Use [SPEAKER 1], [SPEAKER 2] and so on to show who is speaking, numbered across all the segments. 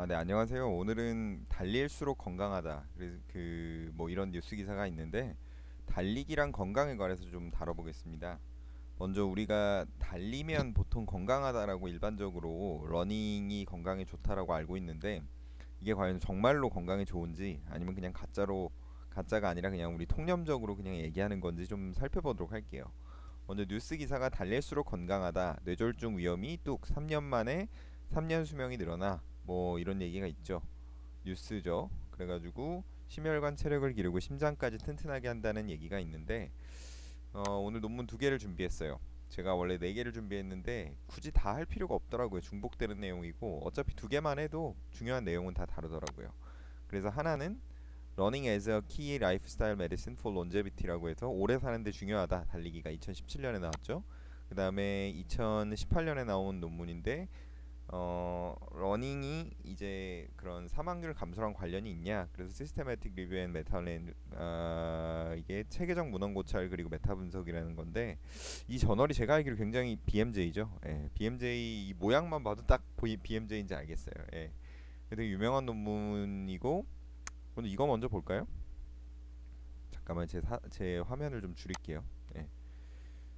[SPEAKER 1] 네, 안녕하세요. 오늘은 달릴수록 건강하다. 그래서 뭐 이런 뉴스 기사가 있는데 달리기랑 건강에 관해서 좀 다뤄보겠습니다. 먼저 우리가 달리면 보통 건강하다라고 일반적으로 러닝이 건강에 좋다라고 알고 있는데 이게 과연 정말로 건강에 좋은지 아니면 그냥 가짜가 아니라 그냥 우리 통념적으로 그냥 얘기하는 건지 좀 살펴보도록 할게요. 먼저 뉴스 기사가 달릴수록 건강하다. 뇌졸중 위험이 뚝 3년 만에 3년 수명이 늘어나 뭐 이런 얘기가 있죠. 뉴스죠. 그래가지고 심혈관 체력을 기르고 심장까지 튼튼하게 한다는 얘기가 있는데 오늘 논문 두 개를 준비했어요. 제가 원래 네 개를 준비했는데 굳이 다 할 필요가 없더라고요. 중복되는 내용이고 어차피 두 개만 해도 중요한 내용은 다 다르더라고요. 그래서 하나는 Running as a Key Lifestyle Medicine for Longevity라고 해서 오래 사는데 중요하다. 달리기가 2017년에 나왔죠. 그 다음에 2018년에 나온 논문인데 러닝이 이제 그런 사망률 감소랑 관련이 있냐? 그래서 시스테매틱 리뷰 앤 메타랜 이게 체계적 문헌 고찰 그리고 메타 분석이라는 건데 이 저널이 제가 알기로 굉장히 BMJ죠. 예, BMJ 이 모양만 봐도 딱 BMJ인지 알겠어요. 예. 되게 유명한 논문이고 오늘 이거 먼저 볼까요? 잠깐만 제 화면을 좀 줄일게요. 예.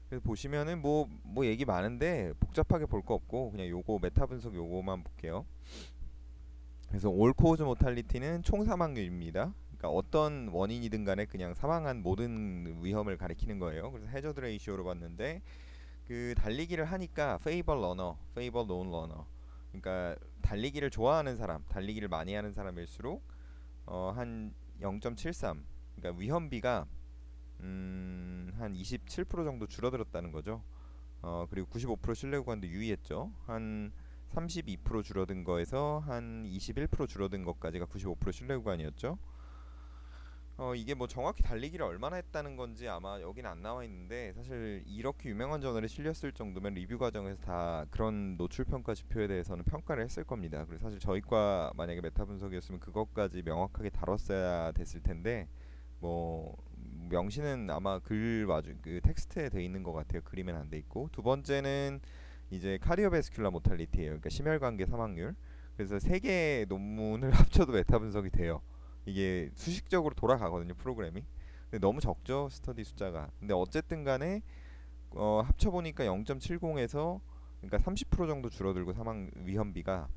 [SPEAKER 1] 그래서 보시면은 뭐 얘기 많은데 복잡하게 볼 거 없고 그냥 요거 메타 분석 요거만 볼게요. 그래서 올 코우즈 모탈리티는 총 사망률입니다. 그러니까 어떤 원인이든 간에 그냥 사망한 모든 위험을 가리키는 거예요. 그래서 해저드 레이시오로 봤는데 그 달리기를 하니까 페이벌 러너, 페이벌 논 러너. 그러니까 달리기를 좋아하는 사람, 달리기를 많이 하는 사람일수록 한 0.73. 그러니까 위험비가 한 27% 정도 줄어들었다는 거죠. 그리고 95% 신뢰 구간도 유의했죠. 한 32% 줄어든 거에서 한 21% 줄어든 것까지가 95% 신뢰 구간이었죠. 이게 뭐 정확히 달리기를 얼마나 했다는 건지 아마 여기는 안 나와 있는데 사실 이렇게 유명한 저널에 실렸을 정도면 리뷰 과정에서 다 그런 노출 평가 지표에 대해서는 평가를 했을 겁니다. 그래서 사실 저희과 만약에 메타 분석이었으면 그것까지 명확하게 다뤘어야 됐을 텐데 뭐 명시는 아마 그 텍스트에 돼 있는 것 같아요. 그림엔 안 돼 있고 두 번째는 이제 카디오베스큘라 모탈리티예요. 그러니까 심혈관계 사망률. 그래서 세 개의 논문을 합쳐도 메타 분석이 돼요. 이게 수식적으로 돌아가거든요 프로그램이. 근데 너무 적죠 스터디 숫자가. 근데 어쨌든 간에 합쳐보니까 0.70에서 그러니까 30% 정도 줄어들고 사망 위험비가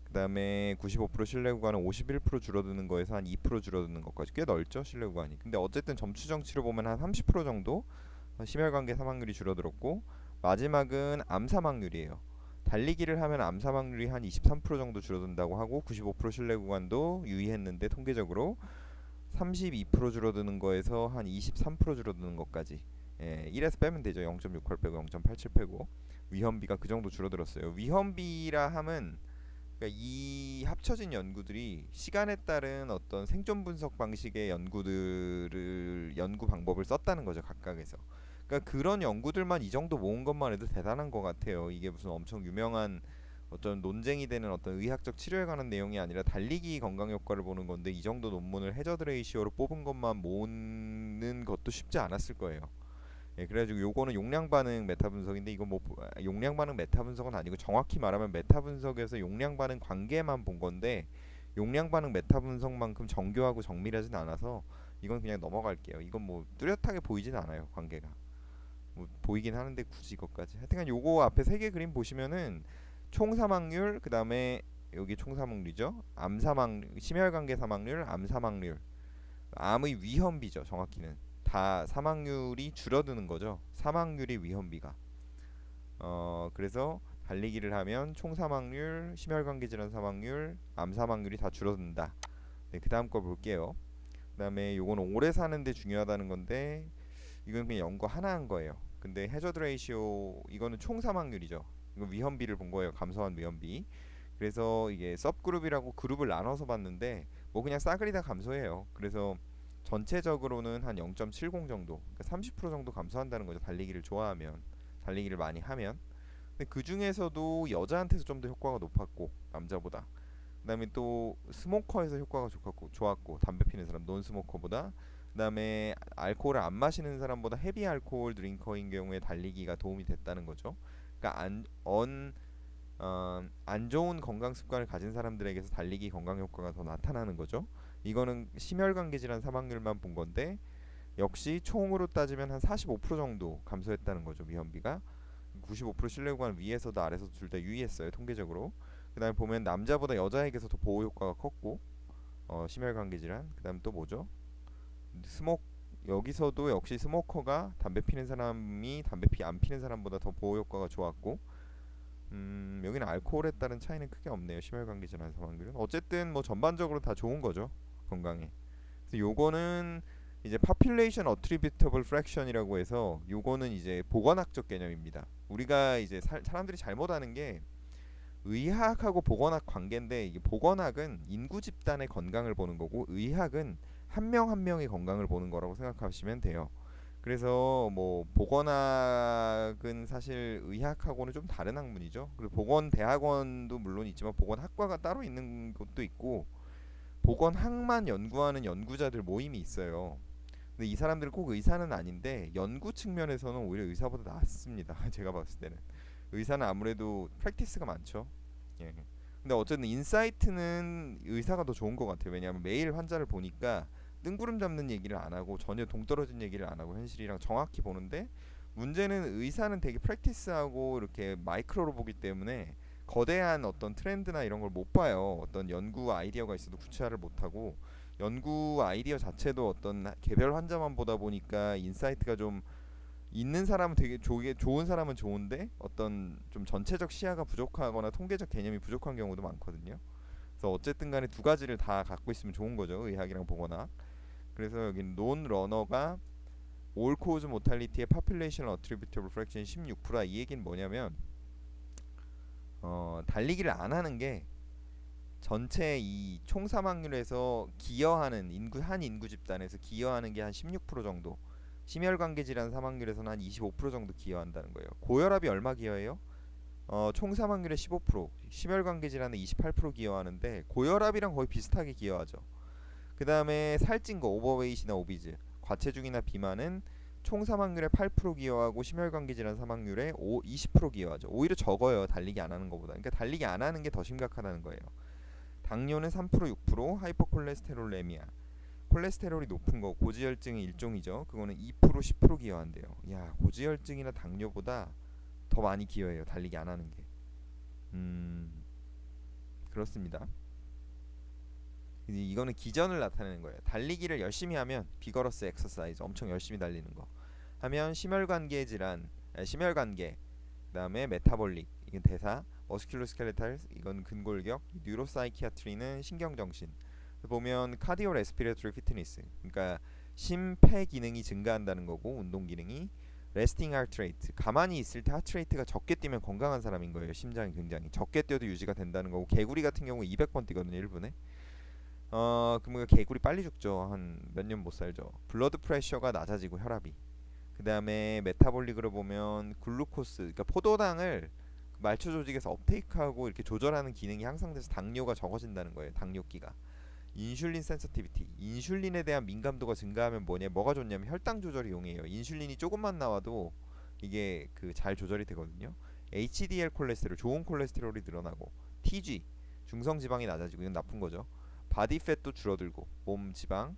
[SPEAKER 1] 그 다음에 95% 신뢰 구간은 51% 줄어드는 거에서 한 2% 줄어드는 것까지 꽤 넓죠 신뢰 구간이. 근데 어쨌든 점추정치로 보면 한 30% 정도 심혈관계 사망률이 줄어들었고 마지막은 암 사망률이에요. 달리기를 하면 암 사망률이 한 23% 정도 줄어든다고 하고 95% 신뢰 구간도 유의했는데 통계적으로 32% 줄어드는 거에서 한 23% 줄어드는 것까지. 예, 1에서 빼면 되죠. 0.68 빼고 0.87 빼고 위험비가 그 정도 줄어들었어요. 위험비라 함은 그러니까 이 합쳐진 연구들이 시간에 따른 어떤 생존 분석 방식의 연구 방법을 썼다는 거죠 각각에서. 그러니까 그런 연구들만 이 정도 모은 것만 해도 대단한 것 같아요. 이게 무슨 엄청 유명한 어떤 논쟁이 되는 어떤 의학적 치료에 관한 내용이 아니라 달리기 건강 효과를 보는 건데 이 정도 논문을 해저드 레이시오로 뽑은 것만 모으는 것도 쉽지 않았을 거예요. 예, 그래가지고 요거는 용량 반응 메타 분석인데 이거 뭐 용량 반응 메타 분석은 아니고 정확히 말하면 메타 분석에서 용량 반응 관계만 본 건데 용량 반응 메타 분석만큼 정교하고 정밀하진 않아서 이건 그냥 넘어갈게요. 이건 뭐 뚜렷하게 보이진 않아요 관계가. 뭐 보이긴 하는데 굳이 이것까지. 하여튼간 요거 앞에 세 개 그림 보시면은 총 사망률 그 다음에 여기 총 사망률이죠. 암 사망 심혈관계 사망률, 암 사망률, 암의 위험비죠. 정확히는 다 사망률이 줄어드는 거죠. 사망률이 위험비가. 그래서 달리기를 하면 총 사망률, 심혈관계 질환 사망률, 암 사망률이 다 줄어든다. 네, 그 다음 거 볼게요. 그다음에 요거는 오래 사는데 중요하다는 건데 이건 그냥 연구 하나 한 거예요. 근데 해저드 레이시오 이거는 총 사망률이죠. 이거 위험비를 본 거예요. 감소한 위험비. 그래서 이게 섭그룹이라고 그룹을 나눠서 봤는데 뭐 그냥 싸그리 다 감소해요. 그래서 전체적으로는 한 0.70 정도, 그러니까 30% 정도 감소한다는 거죠. 달리기를 좋아하면, 달리기를 많이 하면. 근데 그 중에서도 여자한테서 좀 더 효과가 높았고 남자보다. 그다음에 또 스모커에서 효과가 좋았고 담배 피는 사람 논 스모커보다. 그다음에 알코올을 안 마시는 사람보다 헤비 알코올 드링커인 경우에 달리기가 도움이 됐다는 거죠. 그러니까 안 좋은 건강 습관을 가진 사람들에게서 달리기 건강 효과가 더 나타나는 거죠. 이거는 심혈관계 질환 사망률만 본 건데 역시 총으로 따지면 한 45% 정도 감소했다는 거죠. 위험비가 95% 신뢰 구간 위에서도 아래서도 둘 다 유의했어요. 통계적으로. 그다음에 보면 남자보다 여자에게서 더 보호 효과가 컸고 심혈관계 질환. 그다음 또 뭐죠? 스모 여기서도 역시 스모커가 담배 피는 사람이 안 피는 사람보다 더 보호 효과가 좋았고 여기는 알코올에 따른 차이는 크게 없네요. 심혈관계 질환 사망률은 어쨌든 뭐 전반적으로 다 좋은 거죠. 건강에. 그래서 요거는 이제 population attributable fraction이라고 해서 요거는 이제 보건학적 개념입니다. 우리가 이제 사람들이 잘못 아는 게 의학하고 보건학 관계인데 이게 보건학은 인구 집단의 건강을 보는 거고 의학은 한 명 한 명의 건강을 보는 거라고 생각하시면 돼요. 그래서 뭐 보건학은 사실 의학하고는 좀 다른 학문이죠. 그리고 보건대학원도 물론 있지만 보건학과가 따로 있는 곳도 있고 보건학만 연구하는 연구자들 모임이 있어요. 근데 이 사람들은 꼭 의사는 아닌데 연구 측면에서는 오히려 의사보다 낫습니다. 제가 봤을 때는 의사는 아무래도 프랙티스가 많죠. 예. 근데 어쨌든 인사이트는 의사가 더 좋은 것 같아요. 왜냐하면 매일 환자를 보니까 뜬구름 잡는 얘기를 안 하고 전혀 동떨어진 얘기를 안 하고 현실이랑 정확히 보는데 문제는 의사는 되게 프랙티스하고 이렇게 마이크로로 보기 때문에 거대한 어떤 트렌드나 이런 걸 못 봐요. 어떤 연구 아이디어가 있어도 구체화를 못 하고 연구 아이디어 자체도 어떤 개별 환자만 보다 보니까 인사이트가 좀 있는 사람은 되게 좋은 사람은 좋은데 어떤 좀 전체적 시야가 부족하거나 통계적 개념이 부족한 경우도 많거든요. 그래서 어쨌든 간에 두 가지를 다 갖고 있으면 좋은 거죠. 의학이랑 보거나. 그래서 여기 논 러너가 올 코즈 모탈리티의 파퓰레이션 어트리뷰터블 프랙션이 16%. 이 얘기는 뭐냐면 달리기를 안 하는 게 전체 이 총 사망률에서 기여하는 한 인구 집단에서 기여하는 게 한 16% 정도. 심혈관계 질환 사망률에서는 한 25% 정도 기여한다는 거예요. 고혈압이 얼마 기여해요? 총 사망률의 15%, 심혈관계 질환에 28% 기여하는데 고혈압이랑 거의 비슷하게 기여하죠. 그 다음에 살찐 거, 오버웨이트나 오비즈, 과체중이나 비만은 총 사망률의 8% 기여하고 심혈관계 질환 사망률의 20% 기여하죠. 오히려 적어요. 달리기 안 하는 것보다. 그러니까 달리기 안 하는 게 더 심각하다는 거예요. 당뇨는 3% 6%, 하이퍼콜레스테롤레미아. 콜레스테롤이 높은 거 고지혈증의 일종이죠. 그거는 2% 10% 기여한대요. 야, 고지혈증이나 당뇨보다 더 많이 기여해요. 달리기 안 하는 게. 그렇습니다. 이거는 기전을 나타내는 거예요. 달리기를 열심히 하면 비거러스 엑서사이즈 엄청 열심히 달리는 거 하면 심혈관계 질환, 심혈관계, 그다음에 메타볼릭 이건 대사, 머스큘로스켈레탈 이건 근골격, 뉴로사이키아트리는 신경정신. 보면 카디오 레스피레토리 피트니스 그러니까 심폐 기능이 증가한다는 거고 운동 기능이 레스팅 하트레이트 가만히 있을 때 하트레이트가 적게 뛰면 건강한 사람인 거예요. 심장이 굉장히 적게 뛰어도 유지가 된다는 거고 개구리 같은 경우 200번 뛰거든요 1분에. 그러면 개구리 빨리 죽죠. 한 몇 년 못 살죠. 블러드 프레셔가 낮아지고 혈압이. 그다음에 메타볼릭으로 보면 글루코스, 그러니까 포도당을 말초 조직에서 업테이크하고 이렇게 조절하는 기능이 향상돼서 당뇨가 적어진다는 거예요. 당뇨기가. 인슐린 센서티비티, 인슐린에 대한 민감도가 증가하면 뭐가 좋냐면 혈당 조절이 용이해요. 인슐린이 조금만 나와도 이게 그 잘 조절이 되거든요. HDL 콜레스테롤, 좋은 콜레스테롤이 늘어나고, TG, 중성 지방이 낮아지고 이건 나쁜 거죠. 바디팻도 줄어들고, 몸 지방,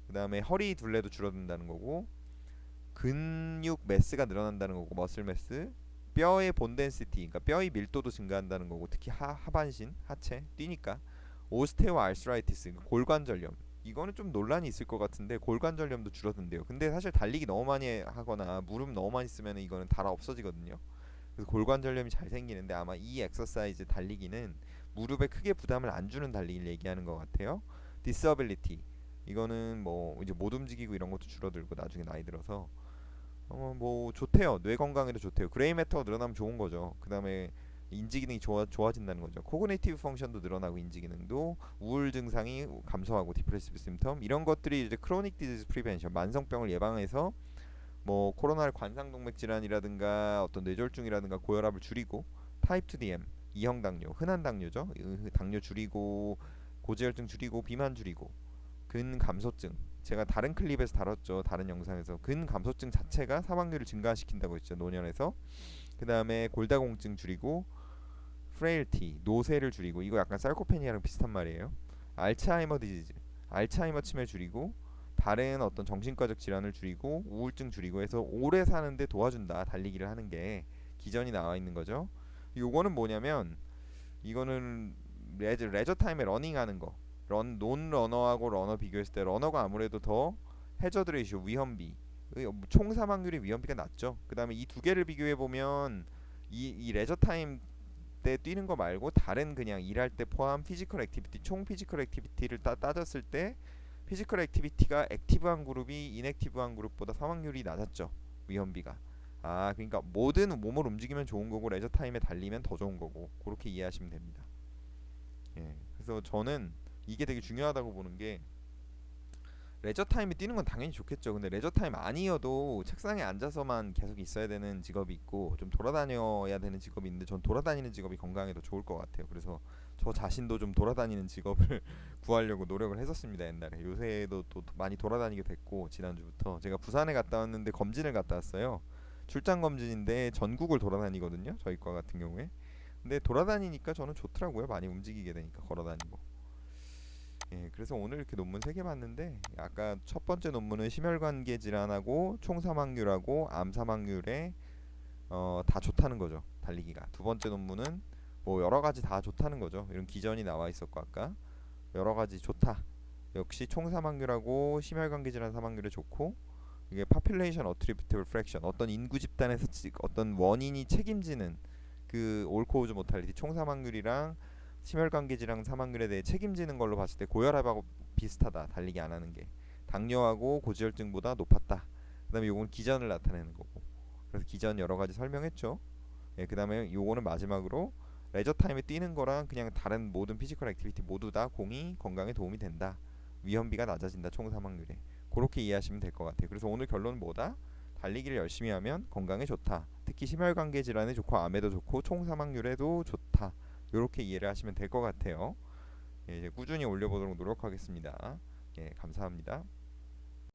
[SPEAKER 1] 그다음에 허리 둘레도 줄어든다는 거고, 근육 매스가 늘어난다는 거고, 머슬 매스, 뼈의 본 덴시티, 그러니까 뼈의 밀도도 증가한다는 거고, 특히 하반신, 하체 뛰니까. 오스테오 아스라이티스 골관절염 이거는 좀 논란이 있을 것 같은데 골관절염도 줄어든대요. 근데 사실 달리기 너무 많이 하거나 무릎 너무 많이 쓰면 이거는 달아 없어지거든요. 그래서 골관절염이 잘 생기는데 아마 이 엑서사이즈 달리기는 무릎에 크게 부담을 안 주는 달리기를 얘기하는 것 같아요. 디서빌리티 이거는 뭐 이제 못 움직이고 이런 것도 줄어들고 나중에 나이 들어서 뭐 좋대요. 뇌 건강에도 좋대요. 그레이 매터가 늘어나면 좋은 거죠. 그다음에 인지 기능이 좋아진다는 거죠. 코그니티브 펑션도 늘어나고 인지 기능도 우울 증상이 감소하고 디프레시브 심텀 이런 것들이 이제 크로닉 디지즈 프리벤션 만성병을 예방해서 뭐 코로나 관상동맥 질환이라든가 어떤 뇌졸중이라든가 고혈압을 줄이고 타입 2 DM 2형 당뇨 흔한 당뇨죠. 당뇨 줄이고 고지혈증 줄이고 비만 줄이고 근감소증 제가 다른 클립에서 다뤘죠. 다른 영상에서 근감소증 자체가 사망률을 증가시킨다고 했죠. 노년에서. 그 다음에 골다공증 줄이고 프레일티, 노쇠를 줄이고, 이거 약간 sarcopenia랑 비슷한 말이에요. 알츠하이머 디지즈, 알츠하이머 치매 줄이고, 다른 어떤 정신과적 질환을 줄이고, 우울증 줄이고 해서 오래 사는데 도와준다. 달리기를 하는 게 기전이 나와 있는 거죠. 요거는 뭐냐면, 이거는 레저 타임에 러닝하는 거. 논 러너하고 러너 비교했을 때 러너가 아무래도 더 해저드 레이쇼 위험비, 총 사망률의 위험비가 낮죠. 그다음에 이 두 개를 비교해 보면 이 레저 타임 때 뛰는 거 말고 다른 그냥 일할 때 포함 피지컬 액티비티, 총 피지컬 액티비티를 따졌을 때 피지컬 액티비티가 액티브한 그룹이 인액티브한 그룹보다 사망률이 낮았죠. 위험비가. 아, 그러니까 뭐든 몸을 움직이면 좋은 거고 레저 타임에 달리면 더 좋은 거고, 그렇게 이해하시면 됩니다. 예. 그래서 저는 이게 되게 중요하다고 보는 게, 레저 타임에 뛰는 건 당연히 좋겠죠. 근데 레저 타임 아니어도 책상에 앉아서만 계속 있어야 되는 직업이 있고 좀 돌아다녀야 되는 직업이 있는데, 전 돌아다니는 직업이 건강에 더 좋을 것 같아요. 그래서 저 자신도 좀 돌아다니는 직업을 구하려고 노력을 했었습니다, 옛날에. 요새도 또 많이 돌아다니게 됐고, 지난주부터 제가 부산에 갔다 왔는데 검진을 갔다 왔어요. 출장 검진인데 전국을 돌아다니거든요, 저희 과 같은 경우에. 근데 돌아다니니까 저는 좋더라고요. 많이 움직이게 되니까, 걸어다니고. 예, 그래서 오늘 이렇게 논문 3개 봤는데, 아까 첫 번째 논문은 심혈관계 질환하고 총 사망률하고 암 사망률에 다 좋다는 거죠, 달리기가. 두 번째 논문은 뭐 여러 가지 다 좋다는 거죠. 이런 기전이 나와 있었고, 아까 여러 가지 좋다. 역시 총 사망률하고 심혈관계 질환 사망률에 좋고, 이게 population attributable fraction, 어떤 인구 집단에서 어떤 원인이 책임지는 그 올코우즈 모탈리티, 총 사망률이랑 심혈관계 질환 사망률에 대해 책임지는 걸로 봤을 때 고혈압하고 비슷하다. 달리기 안 하는 게 당뇨하고 고지혈증보다 높았다. 그다음에 요건 기전을 나타내는 거고, 그래서 기전 여러 가지 설명했죠. 예, 그다음에 요거는 마지막으로 레저 타임에 뛰는 거랑 그냥 다른 모든 피지컬 액티비티 모두 다 공이 건강에 도움이 된다. 위험비가 낮아진다, 총 사망률에. 그렇게 이해하시면 될 것 같아요. 그래서 오늘 결론은 뭐다? 달리기를 열심히 하면 건강에 좋다. 특히 심혈관계 질환에 좋고 암에도 좋고 총 사망률에도 좋다. 이렇게 이해를 하시면 될 것 같아요. 예, 이제 꾸준히 올려보도록 노력하겠습니다. 예, 감사합니다.